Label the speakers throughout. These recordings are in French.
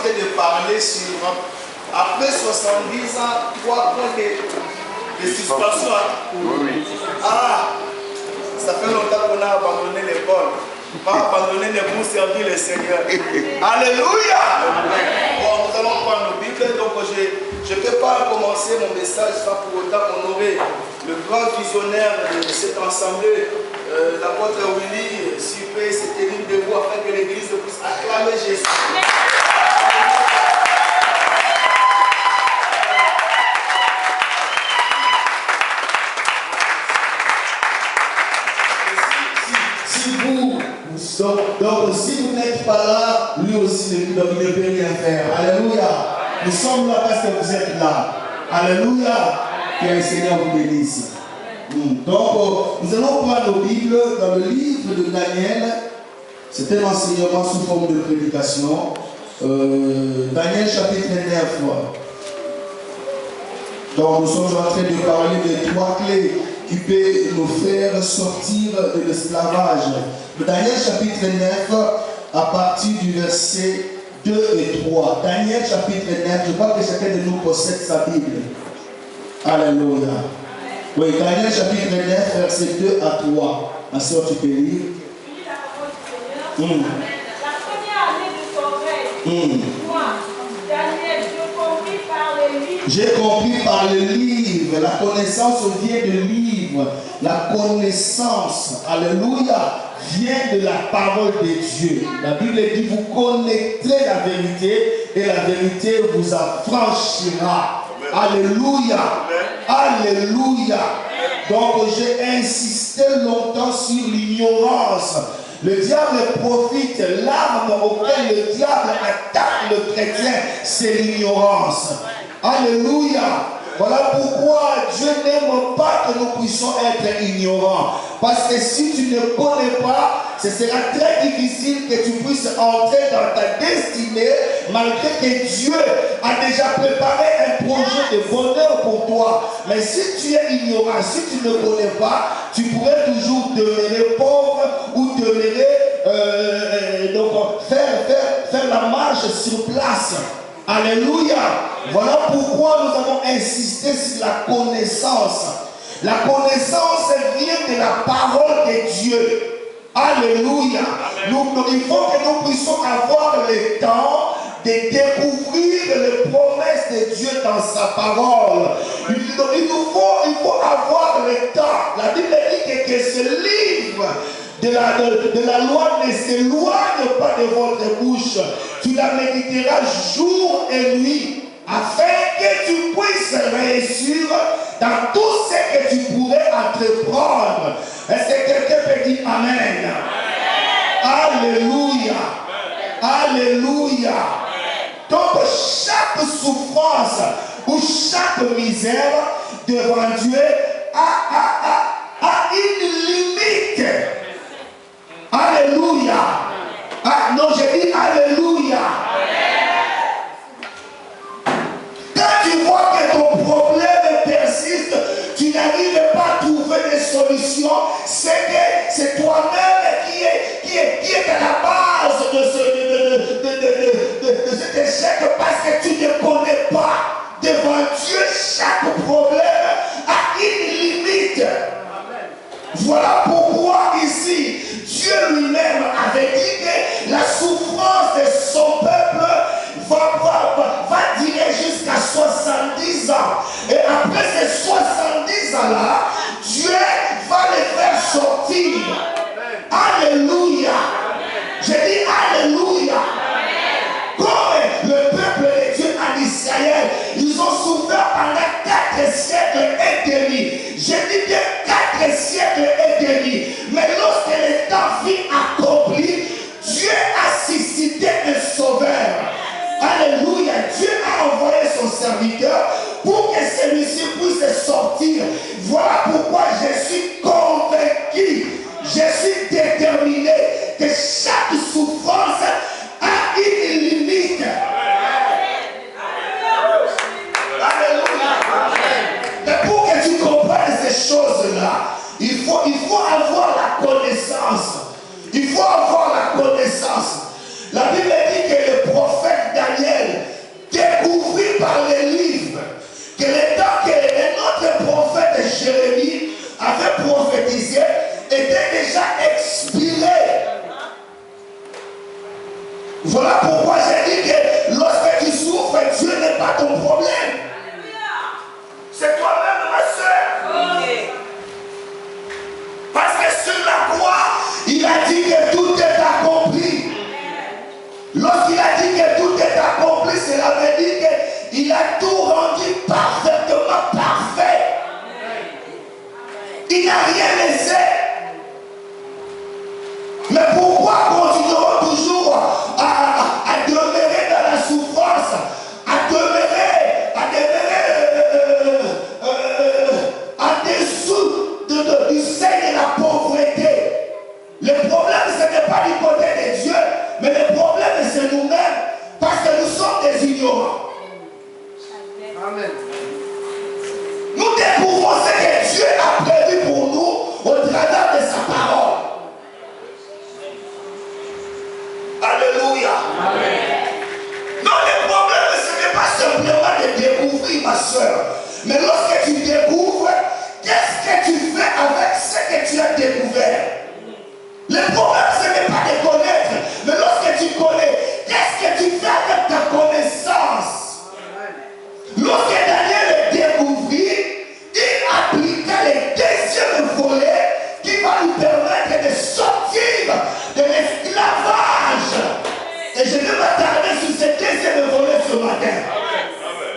Speaker 1: train de parler sur, après 70 ans, 3 points de suspension.
Speaker 2: Oui.
Speaker 1: Ah, ça fait longtemps qu'on a abandonné l'école. Pas abandonner les bons servir le Seigneur. Alléluia. Bon, nous allons prendre nos Bibles. Donc, je ne peux pas commencer mon message sans pour autant honorer le grand visionnaire de cette assemblée, l'apôtre Willy. S'il peut s'était mis debout afin que l'église puisse acclamer Jésus.
Speaker 3: Donc, si vous n'êtes pas là, lui aussi ne peut rien faire. Alléluia. Nous sommes là parce que vous êtes là. Alléluia. Que le Seigneur vous bénisse. Donc, nous allons prendre nos Bibles dans le livre de Daniel. C'est un enseignement sous forme de prédication. Daniel chapitre 9. Donc, nous sommes en train de parler de 3 clés qui peuvent nous faire sortir de l'esclavage. Daniel chapitre 9, à partir du verset 2 et 3. Daniel chapitre 9, je crois que chacun de nous possède sa Bible. Alléluia. Oui, Daniel chapitre 9, verset 2 à 3. Ma soeur, tu peux lire.
Speaker 4: La première année de ton règne, moi, Daniel,
Speaker 3: j'ai compris par le livre. La connaissance vient de livre. La connaissance, alléluia, vient de la parole de Dieu. La Bible dit, vous connaîtrez la vérité et la vérité vous affranchira. Alléluia. Alléluia. Donc j'ai insisté longtemps sur l'ignorance. Le diable profite, l'arme auquel le diable attaque le chrétien, c'est l'ignorance. Alléluia. Voilà pourquoi Dieu n'aime pas que nous puissions être ignorants. Parce que si tu ne connais pas, ce sera très difficile que tu puisses entrer dans ta destinée, malgré que Dieu a déjà préparé un projet de bonheur pour toi. Mais si tu es ignorant, si tu ne connais pas, tu pourrais toujours demeurer pauvre ou demeurer faire la marche sur place. Alléluia. Voilà pourquoi nous avons insisté sur la connaissance. La connaissance vient de la parole de Dieu. Alléluia. Il faut que nous puissions avoir le temps de découvrir les promesses de Dieu dans sa parole. Il faut avoir le temps. La Bible dit que ce livre de la loi ne s'éloigne pas de votre bouche. Tu la méditeras jour et nuit, afin que tu puisses réussir dans tout ce que tu pourrais entreprendre. Est-ce que quelqu'un peut dire Amen? Alléluia. Alléluia. Donc chaque souffrance ou chaque misère devant Dieu a une limite. Alléluia. Ah, non, j'ai dit Alléluia. Quand tu vois que ton problème persiste, tu n'arrives pas à trouver des solutions, c'est que c'est toi-même qui est à la base de cet échec, parce que tu ne connais pas. Devant Dieu, chaque problème a une limite. Voilà pourquoi ici, Dieu lui-même avait dit que la souffrance de son peuple va durer jusqu'à 70 ans. Et après ces 70 ans-là, Dieu va les faire sortir. Alléluia. J'ai dit Alléluia. Comme le peuple de Dieu en Israël, ils ont souffert pendant 4 siècles et demi. J'ai dit bien 4 siècles et demi. Mais lorsque le temps fut accompli, Dieu a suscité un sauveur. Alléluia. Dieu a envoyé son serviteur pour que celui-ci puisse sortir. Voilà pourquoi je suis convaincu, je suis déterminé que chaque souffrance a une limite. Alléluia. Mais pour que tu comprennes ces choses-là, il faut avoir la connaissance. Il faut avoir la connaissance. La Bible dit que le prophète Daniel Voilà pourquoi j'ai dit que lorsque tu souffres, Dieu n'est pas ton problème. C'est toi-même, ma soeur. Parce que sur la croix, il a dit que tout est accompli. Lorsqu'il a dit que tout est accompli, cela veut dire qu'il a tout rendu parfaitement parfait. Il n'a rien laissé. Mais pourquoi continuerons toujours à demeurer dans la souffrance, à demeurer en dessous du seuil de la pauvreté? Le problème, ce n'est pas du côté de Dieu, mais le problème, c'est nous-mêmes, parce que nous sommes des ignorants.
Speaker 1: Amen.
Speaker 3: Nous découvrons ce que Dieu a prévu pour nous au travers de sa parole. Alléluia. Amen. Non, le problème, ce n'est pas simplement de découvrir, ma soeur. Mais lorsque tu découvres, qu'est-ce que tu fais avec ce que tu as découvert? Le problème, ce n'est pas de connaître. Mais lorsque tu connais, qu'est-ce que tu fais avec ta connaissance? Lorsque Daniel découvrit, il appliqua le deuxième volet qui va lui permettre de sortir de l'esclavage. Et je vais m'attarder sur ce deuxième volet ce matin.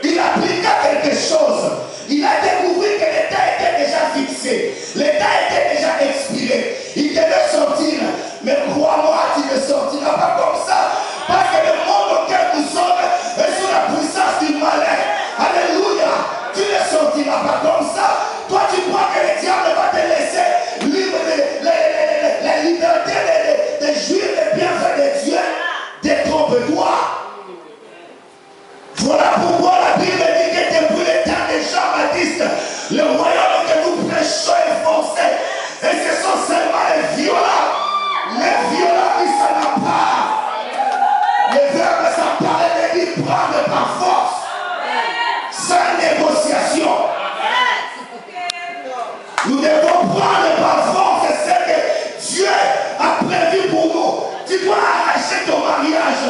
Speaker 3: Il appliqua quelque chose. Il a découvert que l'état était déjà fixé. L'état était déjà expiré. Il devait sortir. Mais crois-moi, tu ne sortiras pas comme ça. Parce que le monde auquel nous sommes est sous la puissance du malin. Alléluia. Tu ne sortiras pas comme ça. Toi, tu crois que le diable va te laisser libre de la liberté de jouir les bienfaits de Dieu. Détrompe-toi. Voilà pourquoi la Bible dit que depuis le temps de Jean-Baptiste, le royaume que nous prêchons est forcé. Et ce sont seulement les violents qui s'en emparent. Le verbe s'emparer de dire prendre par force, sans négociation. Nous devons prendre par force ce que Dieu a prévu pour nous. Tu dois arracher ton mariage.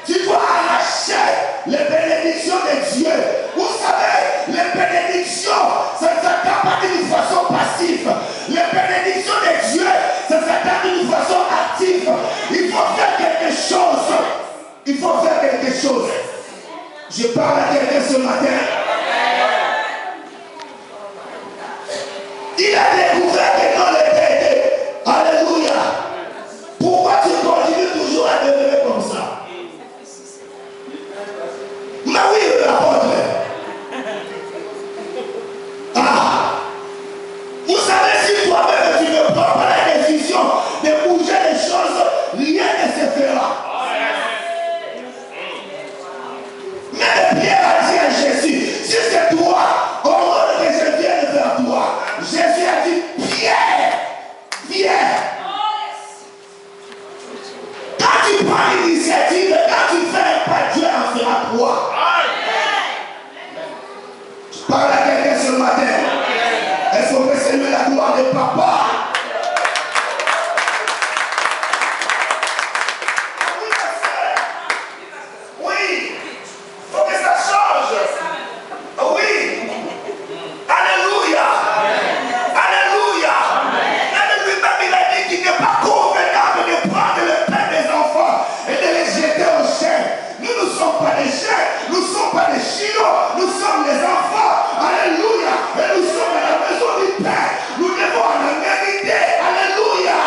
Speaker 3: Tu dois arracher les bénédictions de Dieu. Vous savez, les bénédictions, ça ne s'attend pas d'une façon passive. Les bénédictions de Dieu, ça s'attend d'une façon active. Il faut faire quelque chose. Il faut faire quelque chose. Je parle à quelqu'un ce matin. Il a découvert que dans le tête, alléluia. Pourquoi tu continues toujours à demeurer comme ça? Mais oui, l'apôtre. Vous savez, si toi-même tu ne prends pas la décision de bouger les choses, rien ne se fera. Mais Pierre a dit à Jésus, si c'est toi, au monde que je vienne vers toi, Jésus a dit, Pierre, viens. Quand tu prends l'initiative, quand tu fais un pas, Dieu en fera quoi? Je parle à quelqu'un ce matin. Est-ce qu'on peut saluer la gloire de papa? Oui, il faut que ça change. Oui. Alléluia. Alléluia. Même lui-même, il a dit qu'il n'est pas convenable de prendre le pain des enfants et de les jeter au chien. Nous ne sommes pas des chiens, nous ne sommes pas des chinois, nous sommes les enfants. Alléluia. Et nous sommes à la maison du Père. Nous devons en mériter. Alléluia.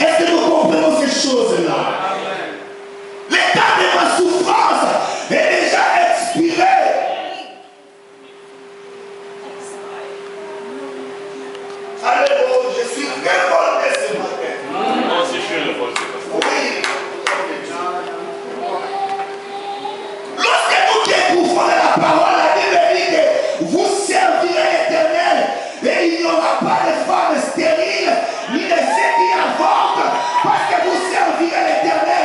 Speaker 3: Est-ce que nous comprenons ces choses-là? L'état de ma souffrance est déjà expiré. Alléluia. Je suis révolté ce matin.
Speaker 2: Non, c'est sûr, le vol, c'est pas ça.
Speaker 3: Oui. Lorsque nous découvrons la parole, la Bible dit que vous servirez l'Éternel et il n'y aura pas de femmes stériles ni de ceux qui avortent parce que vous servirez l'Éternel.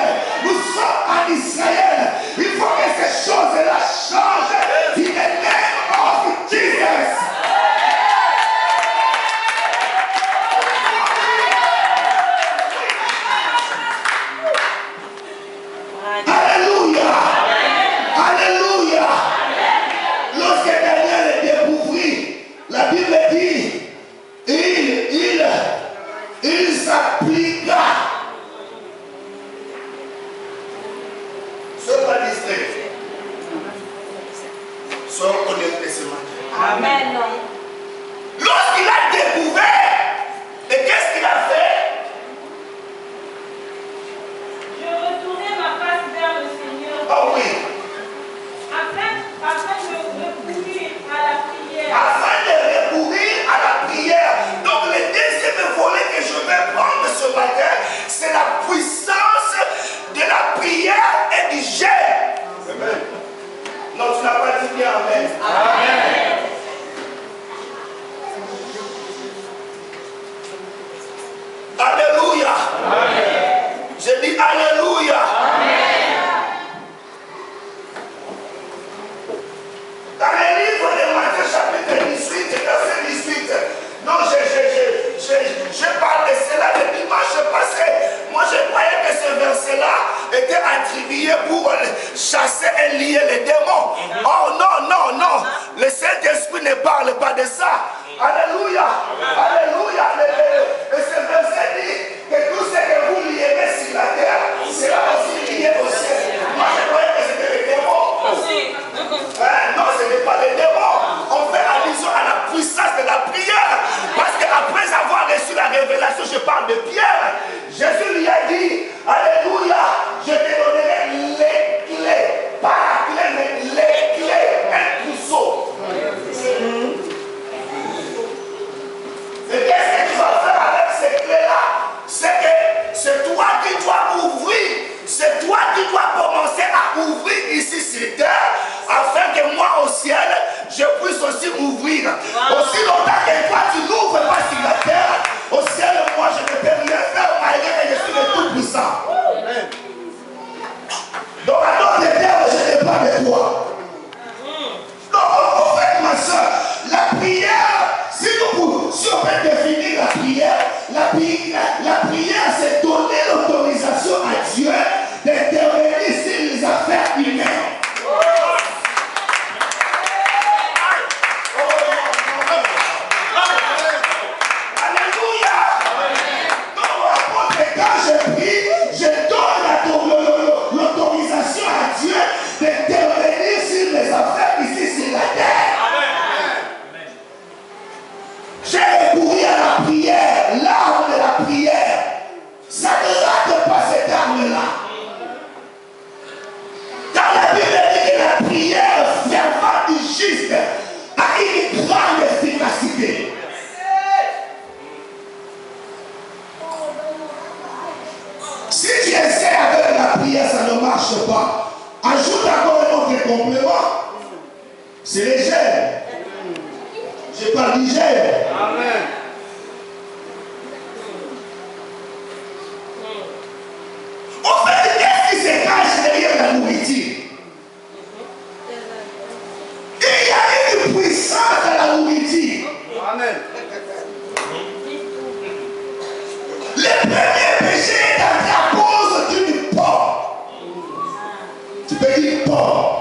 Speaker 3: il s'appliqua. Sois pas distrait. Sois connecté ce matin.
Speaker 4: Amen.
Speaker 3: Lorsqu'il a découvert, et qu'est-ce qu'il a fait?
Speaker 4: Je retournai ma face vers le Seigneur.
Speaker 3: Ah oui.
Speaker 4: Afin de recourir à la prière.
Speaker 3: Afin de recourir à la prière. Donc le deuxième volet que je vais prendre ce matin, c'est la puissance de la prière et du jeûne. Amen. Non, tu n'as pas dit bien amen.
Speaker 4: Amen.
Speaker 3: Alléluia. Amen. Je dis alléluia.
Speaker 4: Amen.
Speaker 3: Dans le livre de Matthieu chapitre 18, verset 18, non, je parle de cela le dimanche passé. Moi, je croyais que ce verset-là était attribué pour chasser et lier les démons. Oh non, non, non. Le Saint-Esprit ne parle pas de ça. Alléluia. Alléluia. Et ce verset dit que tout ce que vous lierez sur la terre sera aussi lié au ciel. Moi, je croyais que c'était les démons. Non, ce n'est pas les démons. On fait allusion à la puissance de la prière. Parce qu'après avoir reçu la révélation, je parle de Pierre. Jésus lui a dit, alléluia, je te donnerai les clés. Pas la clé, mais les clés. Un trousseau. Et qu'est-ce que tu vas faire avec ces clés-là? C'est que c'est toi qui dois ouvrir. C'est toi qui dois commencer à ouvrir ici sur terre, afin que moi au ciel, je puisse aussi m'ouvrir. Aussi longtemps que toi tu n'ouvres pas sur la terre, au ciel, moi je ne peux rien faire malgré que je suis le tout-puissant. Donc à d'autres termes, je n'ai pas de toi. Donc en fait, ma soeur, la prière, si on peut définir la prière c'est donner l'autorisation à Dieu d'intervenir sur les affaires humaines. Alléluia. Donc quand je prie, je donne l'autorisation à Dieu d'intervenir sur les affaires ici sur la terre. J'ai recouru à la prière, l'arme de la prière. Ça ne rate pas cette arme-là. Dans la Bible dit que la prière fervente du juste a une grande efficacité. Si tu essaies avec la prière, ça ne marche pas. Ajoute encore un autre complément. C'est les gènes. Je parle du gène.
Speaker 1: Amen.
Speaker 3: En fait, qu'est-ce qui se cache derrière la nourriture? Il y a une puissance dans la nourriture.
Speaker 1: Amen.
Speaker 3: Le premier péché est à cause d'une pomme. Tu peux dire pomme.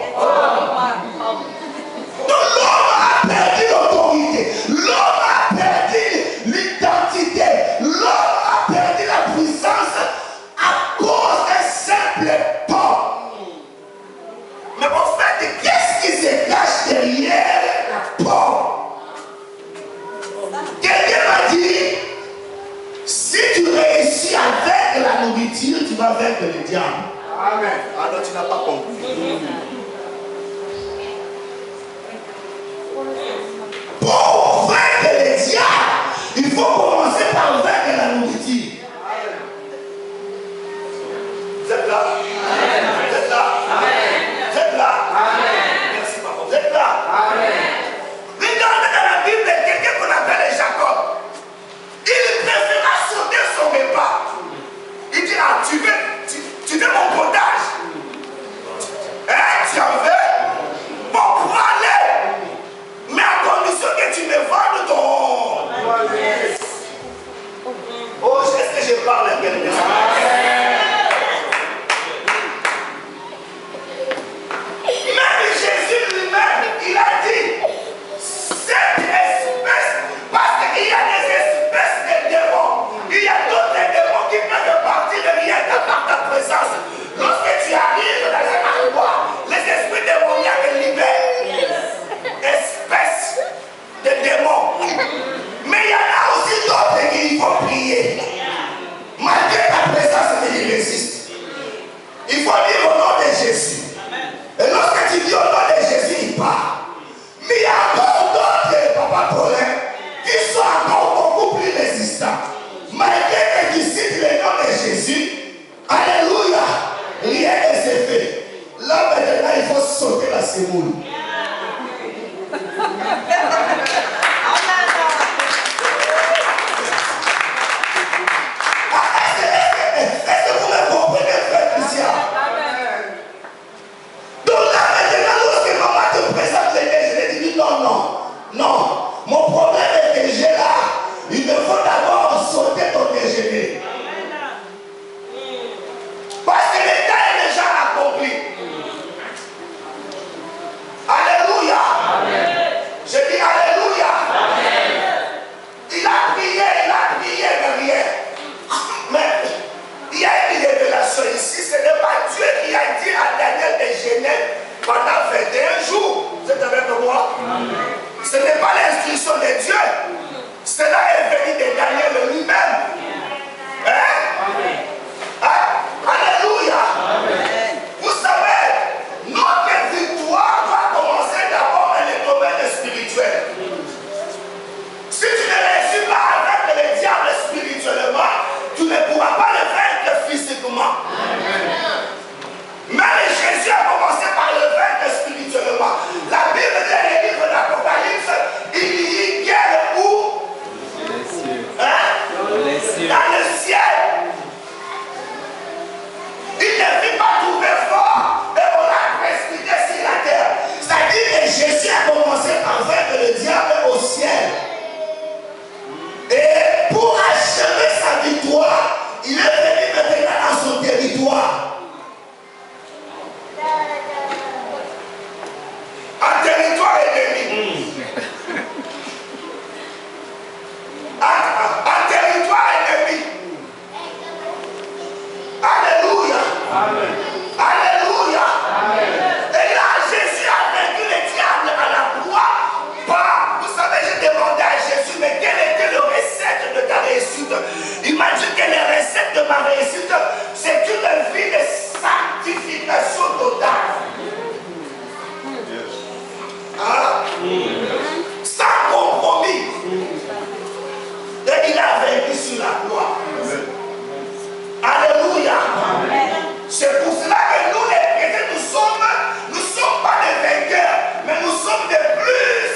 Speaker 3: Donc l'homme a perdu l'autorité. L'homme a perdu l'identité. L'homme a perdu la puissance à cause d'un simple pomme. Mais en fait, qu'est-ce qui se cache derrière la pomme? Quelqu'un m'a dit, si tu réussis à vaincre la nourriture, tu vas vaincre le diable.
Speaker 1: Amen. Alors tu n'as pas compris.
Speaker 3: Pour vaincre le diable, il faut commencer par vaincre la nourriture. Vous êtes là? Vous êtes là? Vous êtes là? Merci papa. Vous êtes là? Regardez dans la Bible quelqu'un qu'on appelle Jacob. Il préféra sauter son repas. Il dit, ah, tu veux mon potage? Hein, tu en veux? Bon, pour aller. Mais à condition que tu me vendes ton... Oh, est-ce que je parle à quelqu'un? Même Jésus lui-même, il a dit, cette espèce, parce qu'il y a des espèces de démons, il y a Jésus a commencé par vaincre le diable au ciel. Et pour achever sa victoire, il est venu maintenant dans son territoire. Un territoire ennemi. Un territoire ennemi. Alléluia.
Speaker 1: Amen.
Speaker 3: Alléluia. Et là, Jésus a vaincu le diable à la croix. Vous savez, j'ai demandé à Jésus, mais quelle était la recette de ta réussite? Il m'a dit que la recette de ma réussite, c'est une vie de sanctification totale. Hein? Sans compromis. Et il a vaincu sur la croix. Alléluia. C'est pour cela que nous, les chrétiens, nous sommes pas des vainqueurs, mais nous sommes des plus.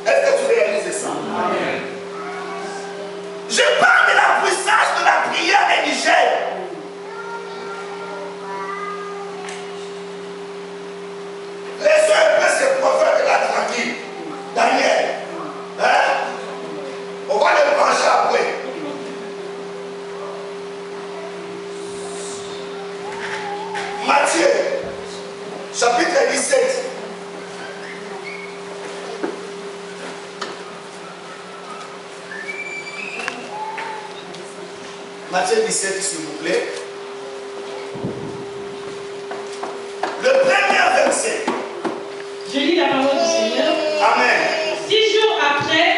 Speaker 3: Est-ce que tu réalises ça? Amen. Je parle de la puissance de la prière indigène. Laissons un peu ces prophètes là tranquilles. Daniel, hein? On va les brancher après. Matthieu, chapitre 17. Matthieu 17, s'il vous plaît. Le premier verset.
Speaker 4: Je lis la parole du Seigneur.
Speaker 3: Amen.
Speaker 4: 6 jours après,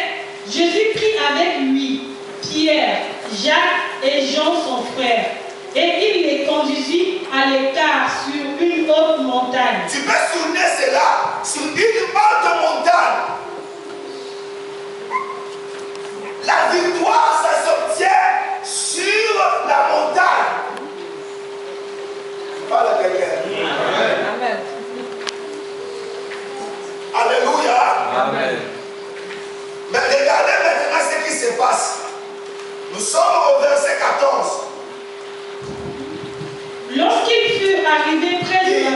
Speaker 4: Jésus prit avec lui Pierre, Jacques et Jean son frère, et il les conduisit à l'écart sur une haute montagne.
Speaker 3: Tu peux souligner cela sur une haute montagne. La victoire, ça s'obtient sur la montagne. Parle à quelqu'un.
Speaker 5: Amen.
Speaker 3: Alléluia.
Speaker 1: Amen.
Speaker 3: Mais regardez maintenant ce qui se passe. Nous sommes au verset 14.
Speaker 4: Lorsqu'ils furent arrivés près de la